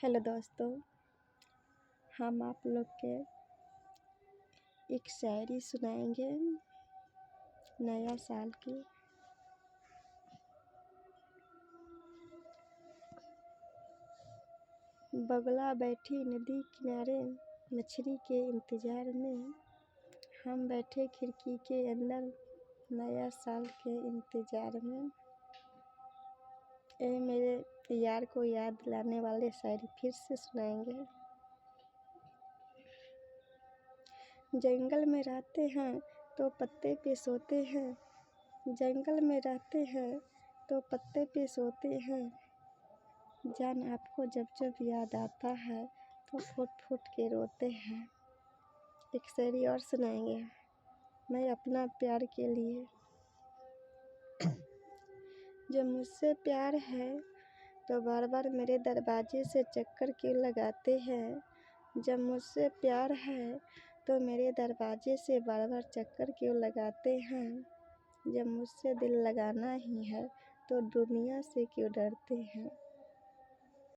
Hello दोस्तों, हम आप लोग के एक शायरी सुनाएंगे नया साल की। बगुला बैठी नदी किनारे मछली के इंतज़ार में, हम बैठे खिड़की के अंदर नया साल के इंतज़ार में। ये मेरे यार को याद दिलाने वाले शायरी फिर से सुनाएंगे। जंगल में रहते हैं तो पत्ते पे सोते हैं, जंगल में रहते हैं तो पत्ते पे सोते हैं। जान आपको जब जब याद आता है तो फुट फुट के रोते हैं। एक शायरी और सुनाएंगे मैं अपना प्यार के लिए। जब मुझसे प्यार है तो बार बार मेरे दरवाजे से चक्कर क्यों लगाते हैं। जब मुझसे प्यार है तो मेरे दरवाजे से बार बार चक्कर क्यों लगाते हैं। जब मुझसे दिल लगाना ही है तो दुनिया से क्यों डरते हैं।